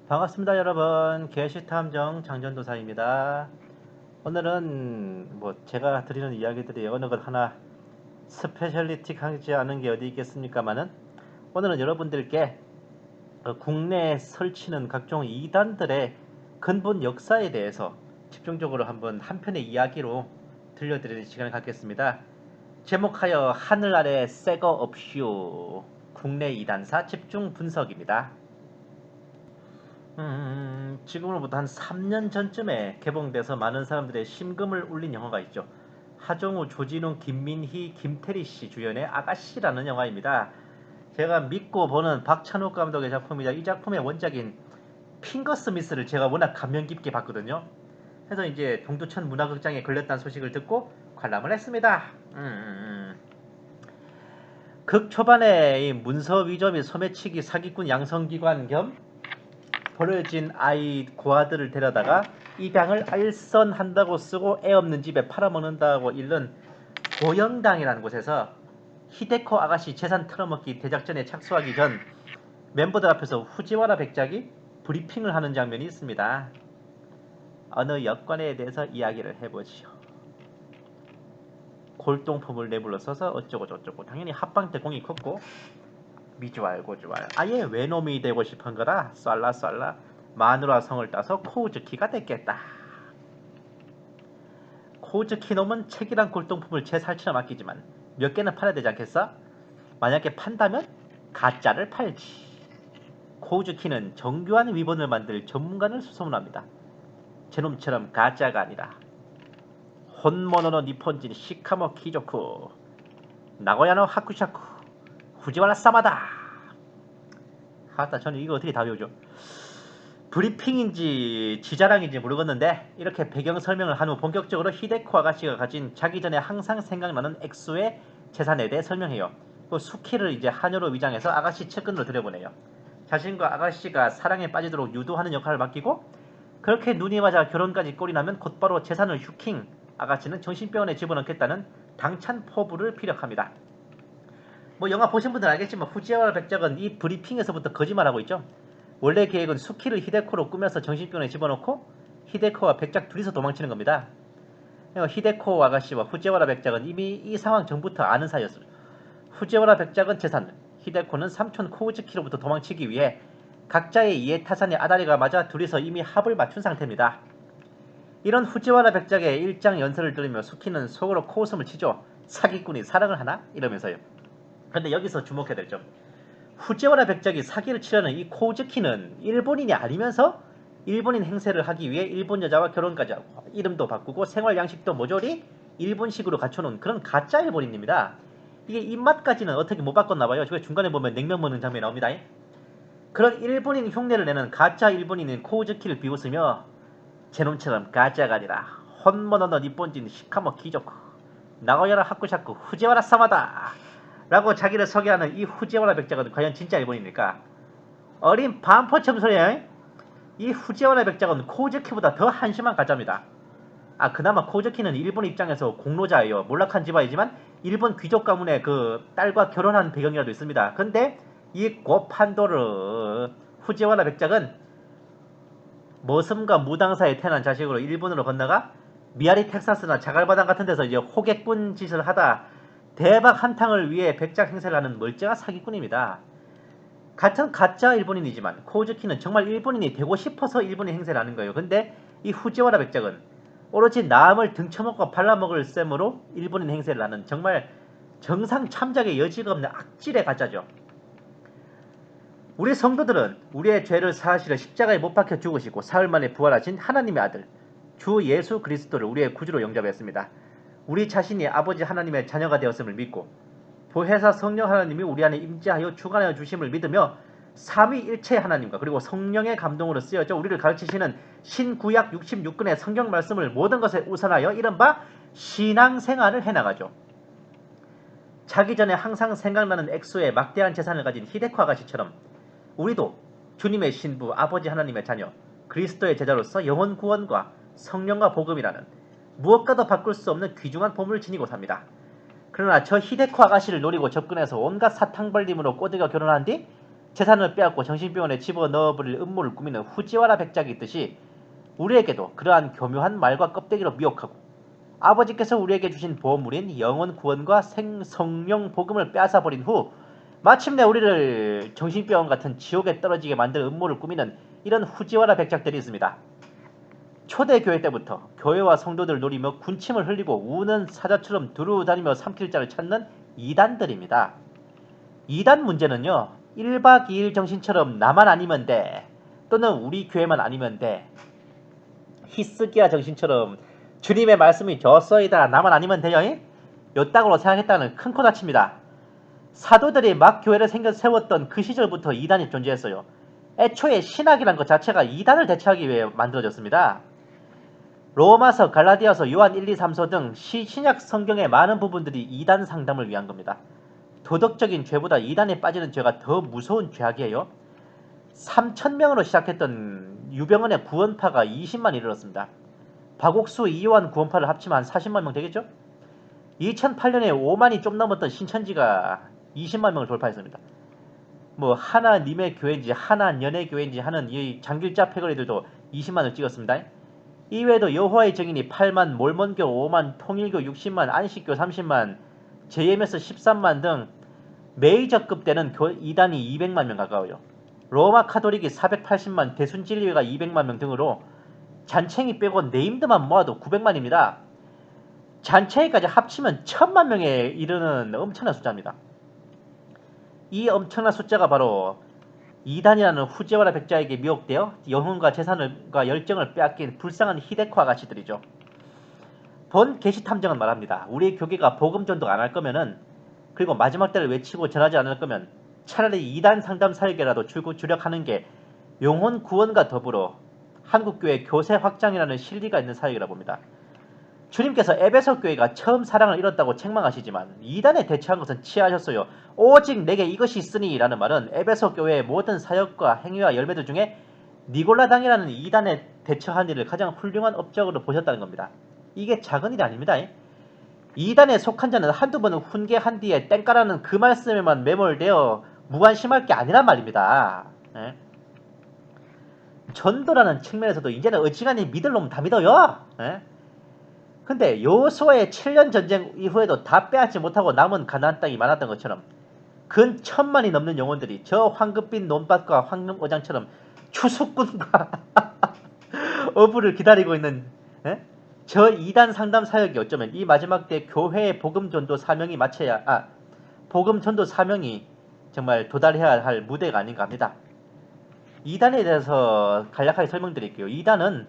반갑습니다 여러분. 게시탐정 장전도사입니다. 오늘은 제가 드리는 이야기들이 어느 것 하나 스페셜리틱하지 않은 게 어디 있겠습니까마는 오늘은 여러분들께 국내에 설치는 각종 이단들의 근본 역사에 대해서 집중적으로 한 편의 이야기로 들려드리는 시간을 갖겠습니다. 제목하여 하늘 아래 새거 없슈, 국내 이단사 집중 분석입니다. 지금으로부터 한 3년 전쯤에 개봉돼서 많은 사람들의 심금을 울린 영화가 있죠. 하정우, 조진웅, 김민희, 김태리 씨 주연의 아가씨라는 영화입니다. 제가 믿고 보는 박찬욱 감독의 작품이자 이 작품의 원작인 핑거 스미스를 제가 워낙 감명 깊게 봤거든요. 그래서 이제 동두천 문화극장에 걸렸다는 소식을 듣고 관람을 했습니다. 극 초반에 이 문서 위조 및 소매치기 사기꾼 양성기관 겸 버려진 아이 고아들을 데려다가 입양을 알선한다고 쓰고 애 없는 집에 팔아먹는다고 읽는 고영당이라는 곳에서 히데코 아가씨 재산 털어먹기 대작전에 착수하기 전 멤버들 앞에서 후지와라 백작이 브리핑을 하는 장면이 있습니다. 어느 여건에 대해서 이야기를 해보지요. 골동품을 내불러 써서 어쩌고 저쩌고, 당연히 합방 때 공이 컸고 미주알 고주알 아예 외놈이 되고 싶은 거라 쏠라 마누라 성을 따서 코우즈키가 됐겠다. 코우즈키 놈은 책이란 골동품을 제 살처럼 아끼지만 몇 개는 팔아야 되지 않겠어? 만약에 판다면 가짜를 팔지. 코우즈키는 정교한 위본을 만들 전문가를 수소문합니다. 제놈처럼 가짜가 아니라 혼모노노 니폰진 시카모 키조쿠 나고야노 하쿠샤쿠 후지와라 사마다. 하다 저는 이거 어떻게 다 외우죠? 브리핑인지 지자랑인지 모르겠는데 이렇게 배경 설명을 한 후 본격적으로 히데코 아가씨가 가진 자기 전에 항상 생각나는 액수의 재산에 대해 설명해요. 그 수키를 이제 한여로 위장해서 아가씨 측근으로 들여보내요. 자신과 아가씨가 사랑에 빠지도록 유도하는 역할을 맡기고 그렇게 눈이 맞아 결혼까지 꼴이 나면 곧바로 재산을 휴킹, 아가씨는 정신병원에 집어넣겠다는 당찬 포부를 피력합니다. 영화 보신 분들 알겠지만 후지와라 백작은 이 브리핑에서부터 거짓말하고 있죠. 원래 계획은 수키를 히데코로 꾸며서 정신병원에 집어넣고 히데코와 백작 둘이서 도망치는 겁니다. 히데코 아가씨와 후지와라 백작은 이미 이 상황 전부터 아는 사이였어요. 후지와라 백작은 재산, 히데코는 삼촌 코우즈키로부터 도망치기 위해 각자의 이해 타산의 아다리가 맞아 둘이서 이미 합을 맞춘 상태입니다. 이런 후지와라 백작의 일장 연설을 들으며 수키는 속으로 코웃음을 치죠. 사기꾼이 사랑을 하나? 이러면서요. 근데 여기서 주목해야 될 점, 후지와라 백작이 사기를 치려는 이 코우즈키는 일본인이 아니면서 일본인 행세를 하기 위해 일본 여자와 결혼까지 하고 이름도 바꾸고 생활 양식도 모조리 일본식으로 갖춰놓은 그런 가짜 일본인입니다. 이게 입맛까지는 어떻게 못 바꿨나봐요. 저게 중간에 보면 냉면 먹는 장면이 나옵니다. 그런 일본인 흉내를 내는 가짜 일본인인 코우즈키를 비웃으며 제놈처럼 가짜가 아니라 혼모노노 니폰진 시카모 키조쿠 나고야라 하쿠샤쿠 후지와라 사마다 라고 자기를 소개하는 이 후지와라 백작은 과연 진짜 일본입니까? 어린 반포첨 소리야. 이 후지와라 백작은 코우즈키보다 더 한심한 가짜입니다. 그나마 코우즈키는 일본 입장에서 공로자예요. 몰락한 집안이지만 일본 귀족 가문의 그 딸과 결혼한 배경이라도 있습니다. 근데 이 고판도르 후지와라 백작은 머슴과 무당사에 태어난 자식으로 일본으로 건너가 미아리 텍사스나 자갈바당 같은 데서 이제 호객꾼 짓을 하다 대박 한탕을 위해 백작 행세를 하는 멀쩡한 사기꾼입니다. 같은 가짜 일본인이지만 코우즈키는 정말 일본인이 되고 싶어서 일본인 행세를 하는 거예요. 근데 이 후지와라 백작은 오로지 남을 등쳐먹고 발라먹을 셈으로 일본인 행세를 하는 정말 정상 참작의 여지가 없는 악질의 가짜죠. 우리 성도들은 우리의 죄를 사하시려 십자가에 못 박혀 죽으시고 사흘 만에 부활하신 하나님의 아들 주 예수 그리스도를 우리의 구주로 영접했습니다. 우리 자신이 아버지 하나님의 자녀가 되었음을 믿고 보혜사 성령 하나님이 우리 안에 임재하여 주관하여 주심을 믿으며 삼위일체 하나님과 그리고 성령의 감동으로 쓰여져 우리를 가르치시는 신구약 66권의 성경 말씀을 모든 것에 우선하여 이른바 신앙생활을 해나가죠. 자기 전에 항상 생각나는 액수의 막대한 재산을 가진 히데코 아가씨처럼 우리도 주님의 신부 아버지 하나님의 자녀 그리스도의 제자로서 영혼 구원과 성령과 복음이라는 무엇과도 바꿀 수 없는 귀중한 보물을 지니고 삽니다. 그러나 저 히데코 아가씨를 노리고 접근해서 온갖 사탕발림으로 꼬드겨 결혼한 뒤 재산을 빼앗고 정신병원에 집어넣어버릴 음모를 꾸미는 후지와라 백작이 있듯이 우리에게도 그러한 교묘한 말과 껍데기로 미혹하고 아버지께서 우리에게 주신 보물인 영혼 구원과 성령 복음을 빼앗아버린 후 마침내 우리를 정신병원 같은 지옥에 떨어지게 만들 음모를 꾸미는 이런 후지와라 백작들이 있습니다. 초대교회 때부터 교회와 성도들 노리며 군침을 흘리고 우는 사자처럼 두루다니며 삼킬자를 찾는 이단들입니다. 이단 문제는요. 1박 2일 정신처럼 나만 아니면 돼. 또는 우리 교회만 아니면 돼. 히스기야 정신처럼 주님의 말씀이 저서이다. 나만 아니면 돼요. 요땅으로 생각했다는 큰 코 다칩니다. 사도들이 막 교회를 세웠던 그 시절부터 이단이 존재했어요. 애초에 신학이란 것 자체가 이단을 대체하기 위해 만들어졌습니다. 로마서, 갈라디아서, 요한 1, 2, 3서 등 신약 성경의 많은 부분들이 이단 상담을 위한 겁니다. 도덕적인 죄보다 이단에 빠지는 죄가 더 무서운 죄악이에요. 3,000명으로 시작했던 유병헌의 구원파가 20만 이르렀습니다. 박옥수, 이요한 구원파를 합치면 한 40만 명 되겠죠? 2008년에 5만이 좀 넘었던 신천지가 20만 명을 돌파했습니다. 뭐 하나님의 교회인지 하나년의 교회인지 하는 이 장길자 패거리들도 20만을 찍었습니다. 이외에도 여호와의 증인이 8만, 몰몬교 5만, 통일교 60만, 안식교 30만, JMS 13만 등 메이저급 되는 이단이 200만 명 가까워요. 로마 카톨릭이 480만, 대순진리회가 200만 명 등으로 잔챙이 빼고 네임드만 모아도 900만입니다. 잔챙이까지 합치면 1000만 명에 이르는 엄청난 숫자입니다. 이 엄청난 숫자가 바로 이단이라는 후지와라 백자에게 미혹되어 영혼과 재산과 열정을 빼앗긴 불쌍한 히데코 아가씨들이죠. 본 게시탐정은 말합니다. 우리 교계가 복음 전도가 안 할 거면은 그리고 마지막 때를 외치고 전하지 않을 거면 차라리 이단 상담 사역에라도 주력하는 게 영혼 구원과 더불어 한국교회 교세 확장이라는 실리가 있는 사역이라 봅니다. 주님께서 에베소 교회가 처음 사랑을 잃었다고 책망하시지만 이단에 대처한 것은 치하셨어요. 오직 내게 이것이 있으니 라는 말은 에베소 교회의 모든 사역과 행위와 열매들 중에 니골라당이라는 이단에 대처한 일을 가장 훌륭한 업적으로 보셨다는 겁니다. 이게 작은 일이 아닙니다. 이단에 속한 자는 한두 번은 훈계한 뒤에 땡까라는 그 말씀에만 매몰되어 무관심할 게 아니란 말입니다. 전도라는 측면에서도 이제는 어지간히 믿을 놈 다 믿어요. 근데 여호수아의 7년 전쟁 이후에도 다 빼앗지 못하고 남은 가나안 땅이 많았던 것처럼 근 1000만이 넘는 영혼들이 저 황금빛 논밭과 황금어장처럼 추수꾼과 어부를 기다리고 있는 저 이단 상담 사역이 어쩌면 이 마지막 때 교회의 복음 전도 사명이 복음 전도 사명이 정말 도달해야 할 무대가 아닌가 합니다. 이단에 대해서 간략하게 설명드릴게요. 이단은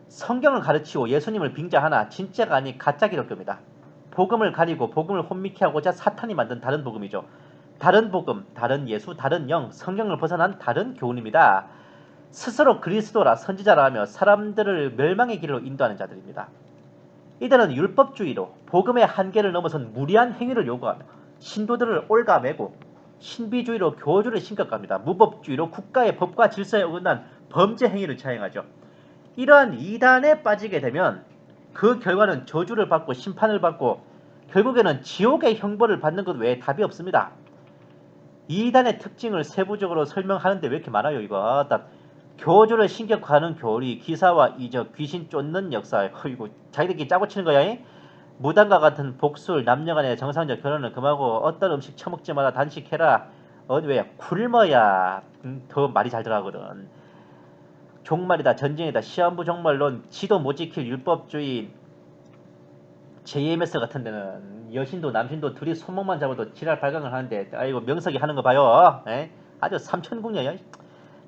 성경을 가르치고 예수님을 빙자하나 진짜가 아닌 가짜 기독교입니다. 복음을 가리고 복음을 혼미케 하고자 사탄이 만든 다른 복음이죠. 다른 복음, 다른 예수, 다른 영, 성경을 벗어난 다른 교훈입니다. 스스로 그리스도라 선지자라 하며 사람들을 멸망의 길로 인도하는 자들입니다. 이들은 율법주의로 복음의 한계를 넘어선 무리한 행위를 요구하며 신도들을 올가매고 신비주의로 교주를 신격합니다. 무법주의로 국가의 법과 질서에 어긋난 범죄 행위를 자행하죠. 이러한 이단에 빠지게 되면 그 결과는 저주를 받고 심판을 받고 결국에는 지옥의 형벌을 받는 것 외에 답이 없습니다. 이단의 특징을 세부적으로 설명하는데 왜 이렇게 많아요 이거. 교주를 신격화하는 교리, 기사와 이적, 귀신 쫓는 역사. 이거 자기들끼리 짜고 치는 거야. 무당과 같은 복술, 남녀간의 정상적 결혼을 금하고 어떤 음식 처먹지 마라 단식해라. 왜 굶어야 더 말이 잘 들어가거든. 종말이다, 전쟁이다, 시한부 종말론, 지도 못 지킬 율법주의, JMS 같은 데는 여신도 남신도 둘이 손목만 잡아도 지랄 발광을 하는데 아이고 명석이 하는 거 봐요. 아주 삼천궁녀야.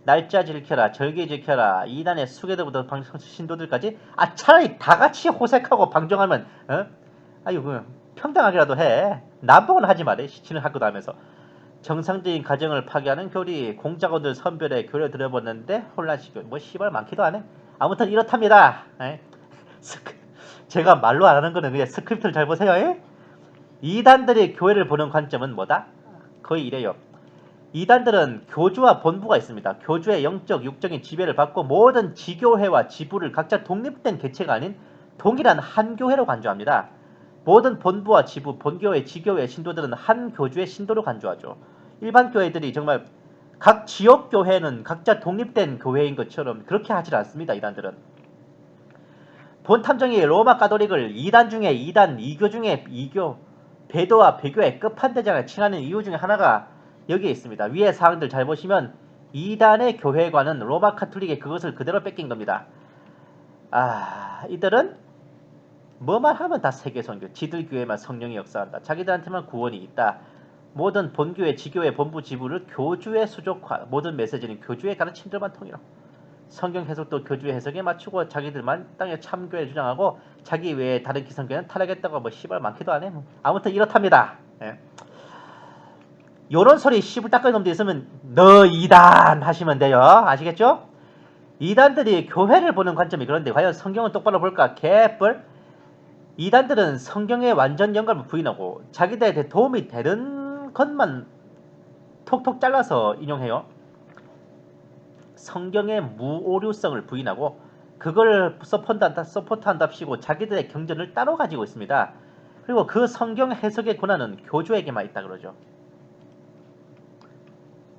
날짜 지켜라, 절기 지켜라, 이단의 수계들부터 신도들까지 차라리 다 같이 호색하고 방종하면 아이고 평등하게라도 해. 남봉은 하지 말해. 시치는 학교도 하면서. 정상적인 가정을 파괴하는 교리, 공작원들 선별에 교리를 들여보냈는데 혼란시켜. 뭐 씨발 많기도 하네. 아무튼 이렇답니다. 제가 말로 안 하는 거는 그냥 스크립트를 잘 보세요. 이단들이 교회를 보는 관점은 뭐다? 거의 이래요. 이단들은 교주와 본부가 있습니다. 교주의 영적, 육적인 지배를 받고 모든 지교회와 지부를 각자 독립된 개체가 아닌 동일한 한 교회로 간주합니다. 모든 본부와 지부, 본교회, 지교회, 신도들은 한 교주의 신도로 간주하죠. 일반 교회들이 정말 각 지역 교회는 각자 독립된 교회인 것처럼 그렇게 하질 않습니다. 이단들은. 본 탐정이 로마 가톨릭을 2단 중에 2단, 2교 중에 2교, 배도와 배교의 끝판대장을 칭하는 이유 중에 하나가 여기에 있습니다. 위의 사항들 잘 보시면 2단의 교회관은 로마 가톨릭의 그것을 그대로 뺏긴 겁니다. 이들은 뭐만 하면 다 세계선교, 지들 교회만 성령이 역사한다. 자기들한테만 구원이 있다. 모든 본교회, 지교회, 본부, 지부를 교주의 수족화, 모든 메시지는 교주의 가르침들만 통일하고 성경 해석도 교주의 해석에 맞추고 자기들만 땅에 참교회 주장하고 자기 외에 다른 기성교회는 타락했다고 뭐 씨발 많기도 하네. 아무튼 이렇답니다. 예. 요런 소리 씨불 닦은 놈들 있으면 너 이단 하시면 돼요. 아시겠죠? 이단들이 교회를 보는 관점이 그런데 과연 성경은 똑바로 볼까? 개뿔. 이단들은 성경의 완전 영감을 부인하고 자기들한테 도움이 되는 것만 톡톡 잘라서 인용해요. 성경의 무오류성을 부인하고 그걸 서포트한답시고 자기들의 경전을 따로 가지고 있습니다. 그리고 그 성경 해석의 권한은 교주에게만 있다 그러죠.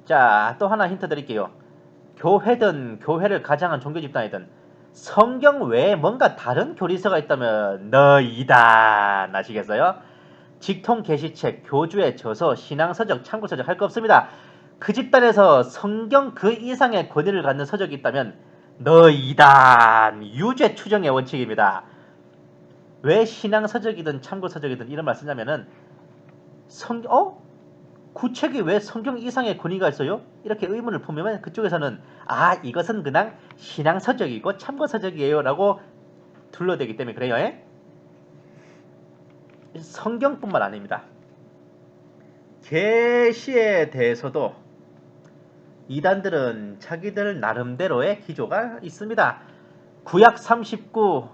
자, 또 하나 힌트 드릴게요. 교회든 교회를 가장한 종교 집단이든 성경 외에 뭔가 다른 교리서가 있다면 너이단 아시겠어요? 직통 계시책, 교주의 저서, 신앙서적, 참고서적 할 거 없습니다. 그 집단에서 성경 그 이상의 권위를 갖는 서적이 있다면 너이단 유죄 추정의 원칙입니다. 왜 신앙서적이든 참고서적이든 이런 말 쓰냐면은 구책이 왜 성경 이상의 권위가 있어요? 이렇게 의문을 품으면 그쪽에서는 이것은 그냥 신앙서적이고 참고서적이에요 라고 둘러대기 때문에 그래요. 성경뿐만 아닙니다. 계시에 대해서도 이단들은 자기들 나름대로의 기조가 있습니다. 구약 39,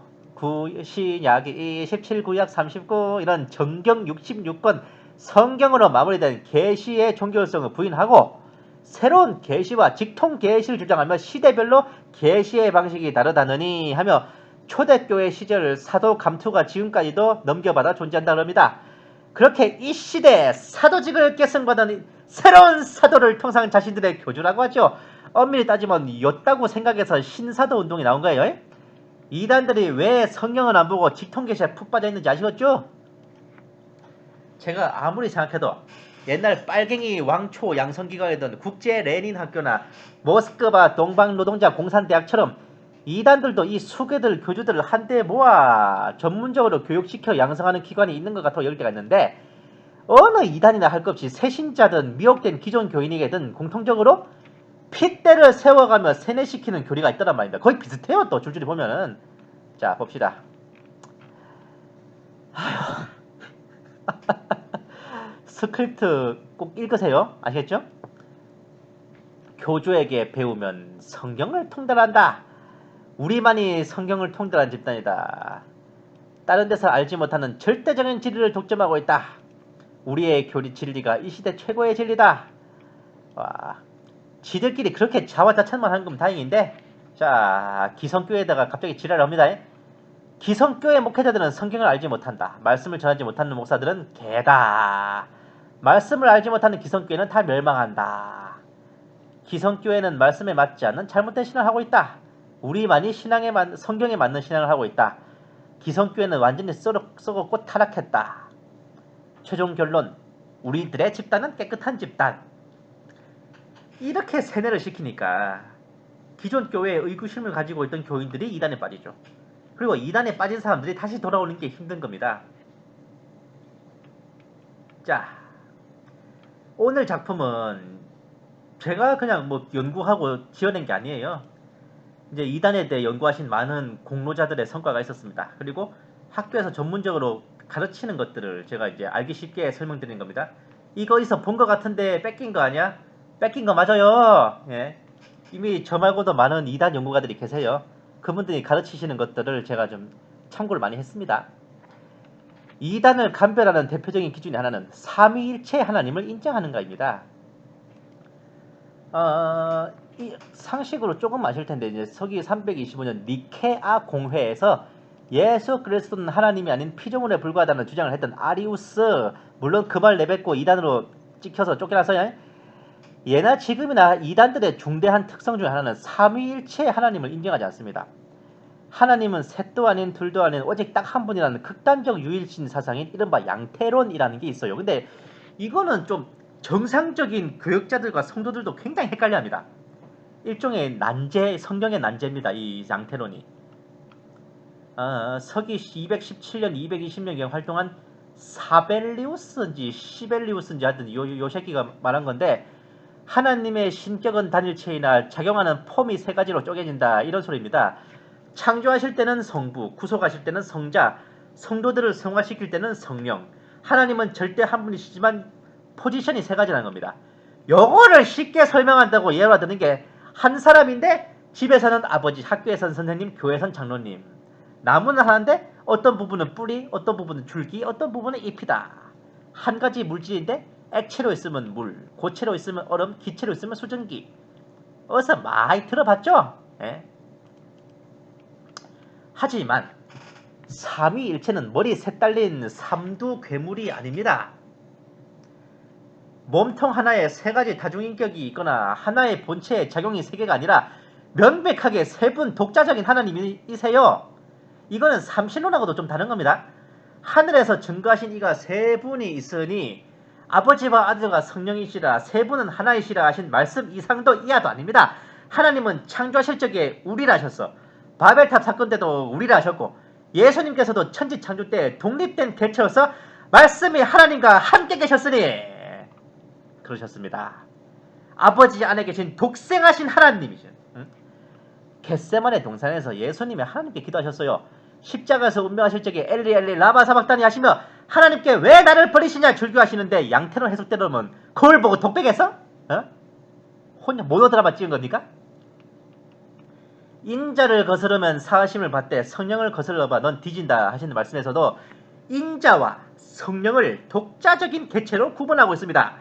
신약 17구약 39 이런 정경 66권 성경으로 마무리된 계시의 종교성을 부인하고 새로운 계시와 직통 계시를 주장하며 시대별로 계시의 방식이 다르다느니 하며 초대교회 시절 사도 감투가 지금까지도 넘겨받아 존재한다고 합니다. 그렇게 이 시대에 사도직을 계승받은 새로운 사도를 통상 자신들의 교주라고 하죠. 엄밀히 따지면 였다고 생각해서 신사도 운동이 나온 거예요. 이단들이 왜 성경을 안 보고 직통계시에 푹 빠져 있는지 아시겠죠? 제가 아무리 생각해도 옛날 빨갱이 왕초 양성기관이던 국제 레닌 학교나 모스크바 동방노동자 공산대학처럼 이단들도 이 수괴들 교주들을 한데 모아 전문적으로 교육시켜 양성하는 기관이 있는 것 같아 열 때가 있는데 어느 이단이나 할 것 없이 새신자든 미혹된 기존 교인에게든 공통적으로 핏대를 세워가며 세뇌시키는 교리가 있더란 말입니다. 거의 비슷해요. 또 줄줄이 보면은. 자 봅시다. 스크립트 꼭 읽으세요. 아시겠죠? 교주에게 배우면 성경을 통달한다. 우리만이 성경을 통달한 집단이다. 다른 데서 알지 못하는 절대적인 진리를 독점하고 있다. 우리의 교리 진리가 이 시대 최고의 진리다. 와, 지들끼리 그렇게 자화자찬만 하는 건 다행인데 자 기성교회에다가 갑자기 지랄을 합니다. 기성교회 목회자들은 성경을 알지 못한다. 말씀을 전하지 못하는 목사들은 개다. 말씀을 알지 못하는 기성교회는 다 멸망한다. 기성교회는 말씀에 맞지 않는 잘못된 신앙을 하고 있다. 우리만이 성경에 맞는 신앙을 하고 있다. 기성교회는 완전히 썩었고 타락했다. 최종 결론, 우리들의 집단은 깨끗한 집단. 이렇게 세뇌를 시키니까 기존 교회에 의구심을 가지고 있던 교인들이 이단에 빠지죠. 그리고 이단에 빠진 사람들이 다시 돌아오는 게 힘든 겁니다. 자, 오늘 작품은 제가 그냥 뭐 연구하고 지어낸 게 아니에요. 이제 이단에 대해 연구하신 많은 공로자들의 성과가 있었습니다. 그리고 학교에서 전문적으로 가르치는 것들을 제가 이제 알기 쉽게 설명드리는 겁니다. 이거 어디서 본 것 같은데 뺏긴 거 아니야? 뺏긴 거 맞아요. 예. 이미 저 말고도 많은 이단 연구가들이 계세요. 그분들이 가르치시는 것들을 제가 좀 참고를 많이 했습니다. 이단을 감별하는 대표적인 기준이 하나는 삼위일체 하나님을 인정하는가입니다. 이 상식으로 조금 아실 텐데 이제 서기 325년 니케아 공회에서 예수 그리스도는 하나님이 아닌 피조물에 불과하다는 주장을 했던 아리우스, 물론 그 말 내뱉고 이단으로 찍혀서 쫓겨났어요. 예나 지금이나 이단들의 중대한 특성 중 하나는 삼위일체 하나님을 인정하지 않습니다. 하나님은 셋도 아닌 둘도 아닌 오직 딱 한 분이라는 극단적 유일신 사상인 이른바 양태론이라는 게 있어요. 근데 이거는 좀 정상적인 교역자들과 성도들도 굉장히 헷갈려합니다. 일종의 난제, 성경의 난제입니다. 이 양태론이. 서기 217년, 220년경 활동한 사벨리우스인지 시벨리우스인지 하여튼 요 새끼가 말한 건데, 하나님의 신격은 단일체이나 작용하는 폼이 세 가지로 쪼개진다, 이런 소리입니다. 창조하실 때는 성부, 구속하실 때는 성자, 성도들을 성화시킬 때는 성령. 하나님은 절대 한 분이시지만 포지션이 세 가지라는 겁니다. 요거를 쉽게 설명한다고 예화 드는 게, 한 사람인데 집에서는 아버지, 학교에서는 선생님, 교회에서는 장로님. 나무는 하나인데 어떤 부분은 뿌리, 어떤 부분은 줄기, 어떤 부분은 잎이다. 한 가지 물질인데 액체로 있으면 물, 고체로 있으면 얼음, 기체로 있으면 수증기. 어디서 많이 들어봤죠? 예? 하지만 삼위일체는 머리 셋 달린 삼두 괴물이 아닙니다. 몸통 하나에 세 가지 다중인격이 있거나 하나의 본체의 작용이 세 개가 아니라 명백하게 세 분 독자적인 하나님이세요. 이거는 삼신론하고도 좀 다른 겁니다. 하늘에서 증거하신 이가 세 분이 있으니 아버지와 아들과 성령이시라, 세 분은 하나이시라 하신 말씀 이상도 이하도 아닙니다. 하나님은 창조하실 적에 우리라 하셨어. 바벨탑 사건 때도 우리라 하셨고, 예수님께서도 천지 창조 때 독립된 개체로서 말씀이 하나님과 함께 계셨으니 그러셨습니다. 아버지 안에 계신 독생하신 하나님이신, 겟세마네 동산에서 예수님이 하나님께 기도하셨어요. 십자가에서 운명하실 적에 엘리 엘리 라마 사박다니 하시며 하나님께 왜 나를 버리시냐 줄교하시는데, 양태론 해석대로면 거울 보고 독백했어? 혼자 모노드라마 찍은 겁니까? 인자를 거스르면 사하심을 받되 성령을 거스르봐 넌 뒤진다 하시는 말씀에서도 인자와 성령을 독자적인 개체로 구분하고 있습니다.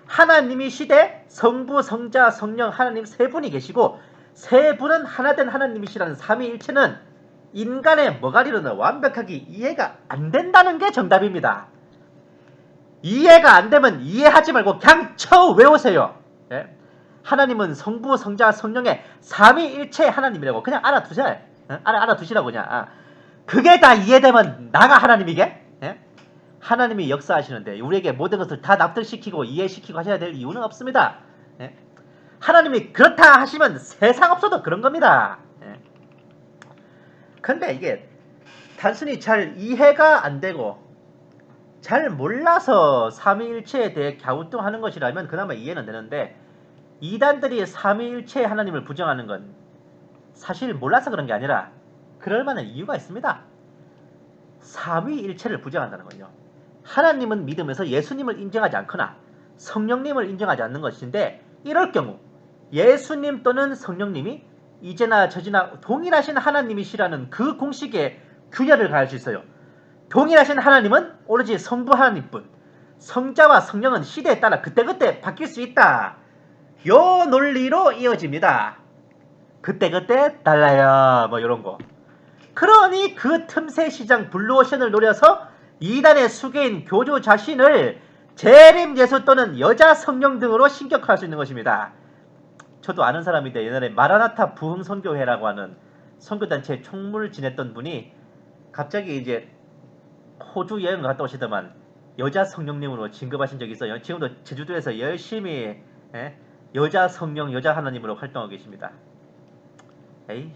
하나님이 시대 성부, 성자, 성령, 하나님 세 분이 계시고 세 분은 하나된 하나님이시라는 삼위일체는 인간의 머가리로는 완벽하게 이해가 안 된다는 게 정답입니다. 이해가 안 되면 이해하지 말고 그냥 외우세요. 예? 하나님은 성부, 성자, 성령의 삼위일체 하나님이라고 그냥 알아두세요. 알아두시라고 그냥. 그게 다 이해되면 나가 하나님이게? 예? 하나님이 역사하시는데 우리에게 모든 것을 다 납득시키고 이해시키고 하셔야 될 이유는 없습니다. 예? 하나님이 그렇다 하시면 세상 없어도 그런 겁니다. 예? 근데 이게 단순히 잘 이해가 안 되고 잘 몰라서 삼위일체에 대해 갸우뚱하는 것이라면 그나마 이해는 되는데, 이단들이 삼위일체 하나님을 부정하는 건 사실 몰라서 그런 게 아니라 그럴 만한 이유가 있습니다. 삼위일체를 부정한다는 건요, 하나님은 믿으면서 예수님을 인정하지 않거나 성령님을 인정하지 않는 것인데, 이럴 경우 예수님 또는 성령님이 이제나 저제나 동일하신 하나님이시라는 그 공식에 균열을 가할 수 있어요. 동일하신 하나님은 오로지 성부 하나님뿐, 성자와 성령은 시대에 따라 그때그때 바뀔 수 있다. 요 논리로 이어집니다. 그때그때 달라요. 뭐 이런 거. 그러니 그 틈새 시장 블루오션을 노려서 이단의 수괴인 교주 자신을 재림 예수 또는 여자 성령 등으로 신격화할 수 있는 것입니다. 저도 아는 사람인데 옛날에 마라나타 부흥선교회라고 하는 선교단체 총무를 지냈던 분이 갑자기 이제 호주 여행 갔다 오시더만 여자 성령님으로 진급하신 적이 있어요. 지금도 제주도에서 열심히 여자 성령, 여자 하나님으로 활동하고 계십니다. 에이.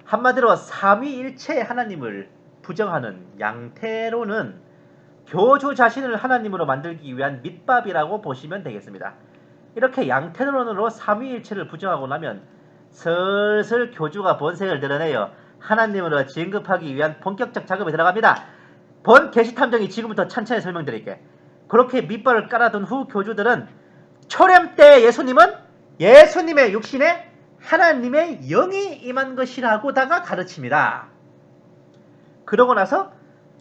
한마디로 삼위일체 하나님을 부정하는 양태론은 교주 자신을 하나님으로 만들기 위한 밑밥이라고 보시면 되겠습니다. 이렇게 양태론으로 삼위일체를 부정하고 나면 슬슬 교주가 본색을 드러내어 하나님으로 진급하기 위한 본격적 작업에 들어갑니다. 본 계시탐정이 지금부터 천천히 설명드릴게. 그렇게 밑밥을 깔아둔 후 교주들은 초림 때 예수님은 예수님의 육신에 하나님의 영이 임한 것이라고다가 가르칩니다. 그러고 나서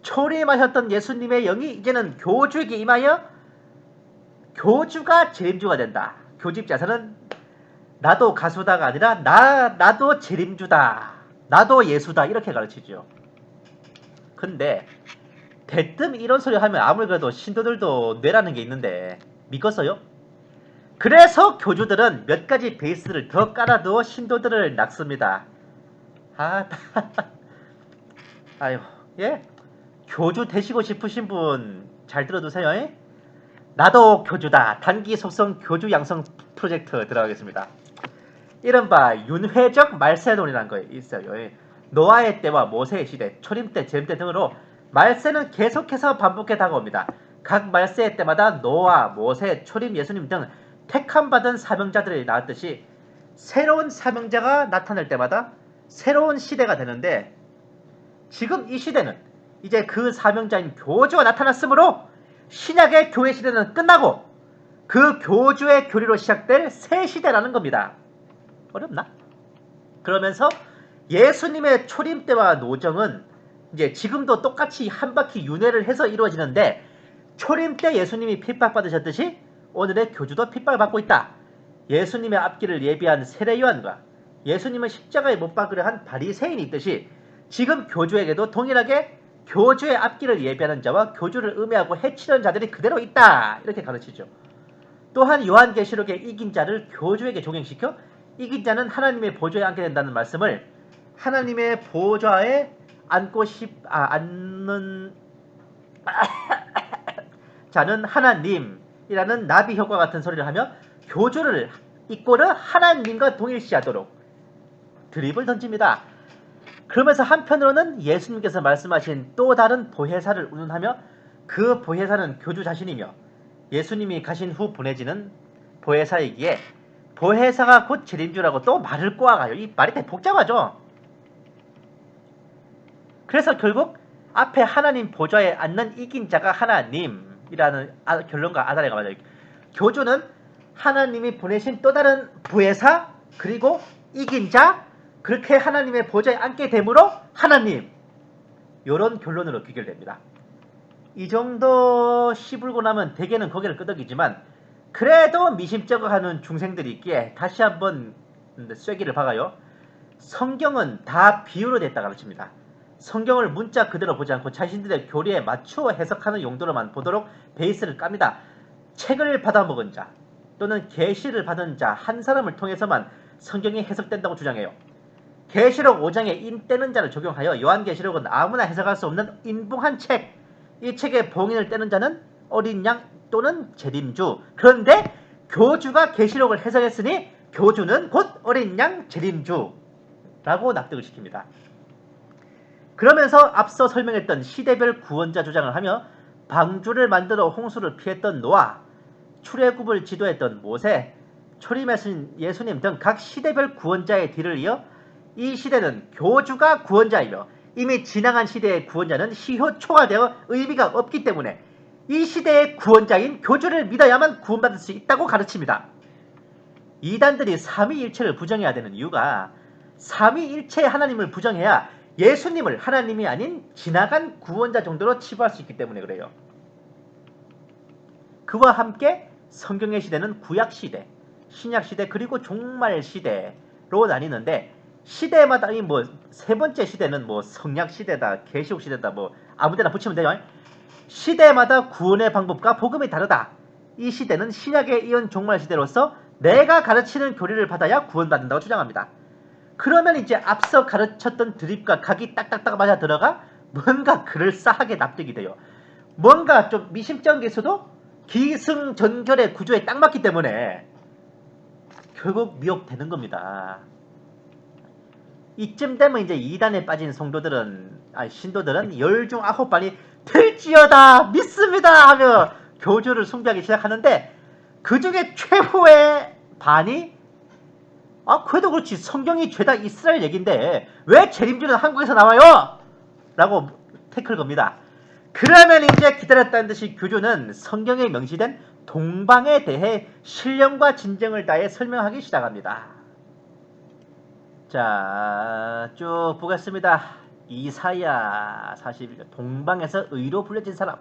초림하셨던 예수님의 영이 이제는 교주에게 임하여 교주가 재림주가 된다. 교집자서는 나도 가수다가 아니라 나도 재림주다. 나도 예수다. 이렇게 가르치죠. 근데 대뜸 이런 소리 하면 아무리 그래도 신도들도 뇌라는 게 있는데 믿겠어요? 그래서 교주들은 몇 가지 베이스를 더 깔아두어 신도들을 낳습니다. 아유, 예? 교주 되시고 싶으신 분 잘 들어두세요. 예? 나도 교주다. 단기 속성 교주 양성 프로젝트 들어가겠습니다. 이른바 윤회적 말세론이라는 거 있어요. 예. 노아의 때와 모세의 시대, 초림 때, 재림 때 등으로 말세는 계속해서 반복해 다가옵니다. 각 말세의 때마다 노아, 모세, 초림, 예수님 등 택함받은 사명자들이 나왔듯이 새로운 사명자가 나타날 때마다 새로운 시대가 되는데, 지금 이 시대는 이제 그 사명자인 교주가 나타났으므로 신약의 교회 시대는 끝나고 그 교주의 교리로 시작될 새 시대라는 겁니다. 어렵나? 그러면서 예수님의 초림 때와 노정은 이제 지금도 똑같이 한 바퀴 윤회를 해서 이루어지는데, 초림 때 예수님이 핍박받으셨듯이 오늘의 교주도 핍박을 받고 있다. 예수님의 앞길을 예비한 세례 요한과 예수님을 십자가에 못 박으려 한 바리새인이 있듯이 지금 교주에게도 동일하게 교주의 앞길을 예비하는 자와 교주를 음해하고 해치려는 자들이 그대로 있다. 이렇게 가르치죠. 또한 요한계시록의 이긴 자를 교주에게 적용시켜 이긴 자는 하나님의 보좌에 앉게 된다는 말씀을 하나님의 보좌에 앉는 자는 하나님이라는 나비 효과 같은 소리를 하며 교주를 이꼬르 하나님과 동일시하도록 드립을 던집니다. 그러면서 한편으로는 예수님께서 말씀하신 또 다른 보혜사를 운운하며 그 보혜사는 교주 자신이며 예수님이 가신 후 보내지는 보혜사이기에 보혜사가 곧 재림주라고 또 말을 꼬아가요. 이 말이 되게 복잡하죠. 그래서 결국 앞에 하나님 보좌에 앉는 이긴 자가 하나님이라는 결론과 아다리가 맞아요. 교주는 하나님이 보내신 또 다른 보혜사, 그리고 이긴 자, 그렇게 하나님의 보좌에 앉게 되므로 하나님, 이런 결론으로 귀결됩니다. 이 정도 씹을고 나면 대개는 고개를 끄덕이지만 그래도 미심쩍어 하는 중생들이 있기에 다시 한번 쐐기를 박아요. 성경은 다 비유로 됐다 가르칩니다. 성경을 문자 그대로 보지 않고 자신들의 교리에 맞추어 해석하는 용도로만 보도록 베이스를 깝니다. 책을 받아먹은 자 또는 계시를 받은 자 한 사람을 통해서만 성경이 해석된다고 주장해요. 계시록 5장에 인 떼는 자를 적용하여 요한계시록은 아무나 해석할 수 없는 인붕한 책, 이 책의 봉인을 떼는 자는 어린 양 또는 재림주. 그런데 교주가 계시록을 해석했으니 교주는 곧 어린 양 재림주라고 납득을 시킵니다. 그러면서 앞서 설명했던 시대별 구원자 주장을 하며 방주를 만들어 홍수를 피했던 노아, 출애굽을 지도했던 모세, 초림하신 예수님 등 각 시대별 구원자의 뒤를 이어 이 시대는 교주가 구원자이며 이미 지나간 시대의 구원자는 시효 초과되어 의미가 없기 때문에 이 시대의 구원자인 교주를 믿어야만 구원받을 수 있다고 가르칩니다. 이단들이 삼위일체를 부정해야 되는 이유가 삼위일체의 하나님을 부정해야 예수님을 하나님이 아닌 지나간 구원자 정도로 치부할 수 있기 때문에 그래요. 그와 함께 성경의 시대는 구약시대, 신약시대, 그리고 종말시대로 나뉘는데, 시대마다 이 세 번째 시대는 성약시대다, 계시록시대다, 아무데나 붙이면 돼요. 시대마다 구원의 방법과 복음이 다르다. 이 시대는 신약에 이은 종말시대로서 내가 가르치는 교리를 받아야 구원받는다고 주장합니다. 그러면 이제 앞서 가르쳤던 드립과 각이 딱딱딱 맞아 들어가 뭔가 그럴싸하게 납득이 돼요. 뭔가 좀 미심쩍은 게 있어도 기승전결의 구조에 딱 맞기 때문에 결국 미혹되는 겁니다. 이쯤 되면 이제 이단에 빠진 신도들은 열중 9반이 될지어다 믿습니다 하며 교주를 숭배하기 시작하는데, 그 중에 최후의 반이 그래도 그렇지, 성경이 죄다 이스라엘 얘긴데 왜 재림주는 한국에서 나와요? 라고 태클 겁니다. 그러면 이제 기다렸다는 듯이 교주는 성경에 명시된 동방에 대해 신령과 진정을 다해 설명하기 시작합니다. 자, 쭉 보겠습니다. 이사야 41년, 동방에서 의로 불려진 사람,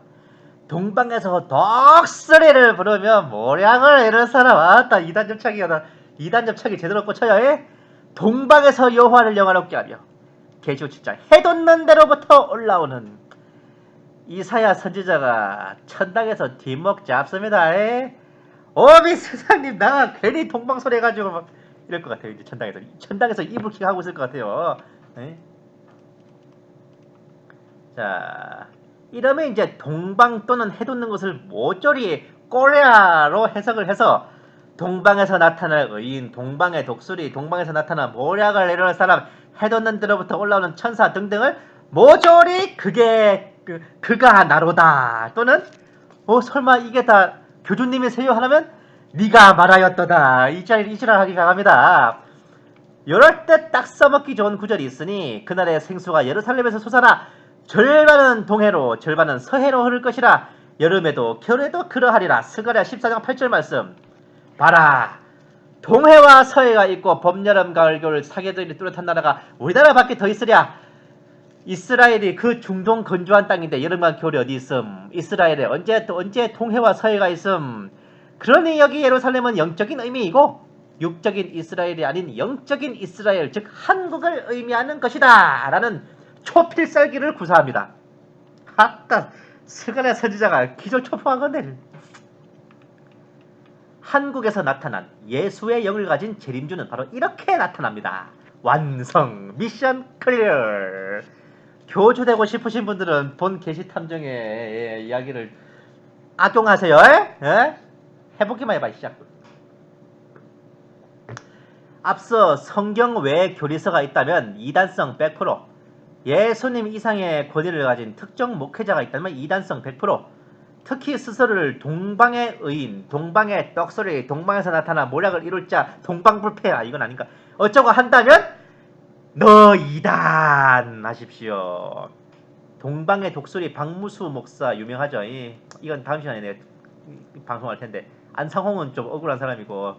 동방에서 덕소리를 부르며 모량을 이룬 사람. 아따, 이단 접착이 제대로 꽂혀요. 동방에서 여호와를 영화롭게 하며 계시록 7장 해돋는 데로부터 올라오는 이사야 선지자가 천당에서 뒷목 잡습니다. 어미 세상님 나 괜히 동방소리 해가지고 막 이럴 것 같아요. 이제 천당에서 이불킥 하고 있을 것 같아요. 네? 자, 이러면 이제 동방 또는 해돋는 것을 모조리 꼬레아로 해석을 해서 동방에서 나타날 의인, 동방의 독수리, 동방에서 나타난 모략을 내려올 사람, 해돋는 데로부터 올라오는 천사 등등을 모조리 그가 나로다. 또는 설마 이게 다 교주님이세요? 하면 네가 말하였도다. 이 지랄하기 강합니다. 이럴 때 딱 써먹기 좋은 구절이 있으니 그날의 생수가 예루살렘에서 솟아나 절반은 동해로 절반은 서해로 흐를 것이라. 여름에도 겨울에도 그러하리라. 스가랴 14장 8절 말씀. 봐라, 동해와 서해가 있고 봄, 여름, 가을, 겨울 사계절이 뚜렷한 나라가 우리나라 밖에 더 있으랴. 이스라엘이 그 중동 건조한 땅인데 여름과 겨울이 어디 있음. 이스라엘에 언제 동해와 서해가 있음. 그러니 여기 예루살렘은 영적인 의미이고 육적인 이스라엘이 아닌 영적인 이스라엘, 즉 한국을 의미하는 것이다 라는 초필살기를 구사합니다. 아까 스가랴 선지자가 기절초포한 건데. 한국에서 나타난 예수의 영을 가진 재림주는 바로 이렇게 나타납니다. 완성! 미션 클리어! 교주되고 싶으신 분들은 본 게시탐정의 이야기를 악용하세요. 해보기만 해봐. 시작. 앞서 성경 외에 교리서가 있다면 이단성 100%, 예수님 이상의 권위를 가진 특정 목회자가 있다면 이단성 100%, 특히 스스로를 동방의 의인, 동방의 떡소리, 동방에서 나타나 모략을 이룰 자, 동방불패야, 이건 아닌가, 어쩌고 한다면 너 이단 하십시오. 동방의 독수리 박무수 목사 유명하죠. 이건 다음 시간에 내가 방송할 텐데, 안상홍은 좀 억울한 사람이고,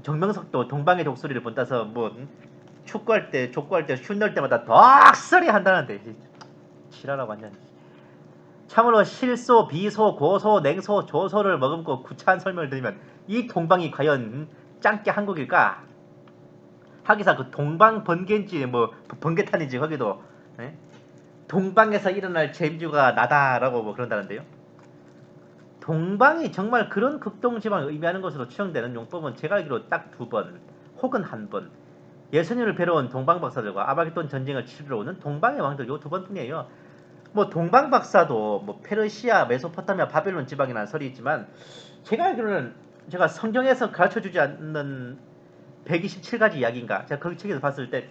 정명석도 동방의 독수리를 본따서 뭐 족구할 때 슛 넣을 때마다 덕소리 한다는데 지랄하고 완전. 참으로 실소, 비소, 고소, 냉소, 조소를 머금고 구차한 설명을 드리면 이 동방이 과연 짱깨 한국일까? 하기사 그 동방 번개인지 뭐 번개탄인지 거기도 동방에서 일어날 재임주가 나다라고 뭐 그런다는데요. 동방이 정말 그런 극동지방을 의미하는 것으로 추정되는 용법은 제가 알기로 딱 2번 혹은 1번. 예수님을 뵈러 온 동방박사들과 아바겟돈 전쟁을 치르러 오는 동방의 왕들 요 2번뿐이에요. 뭐 동방박사도 뭐 페르시아, 메소포타미아, 바벨론 지방이라는 설이 있지만 제가 알기로는 제가 성경에서 가르쳐주지 않는 127가지 이야기인가, 제가 그 책에서 봤을 때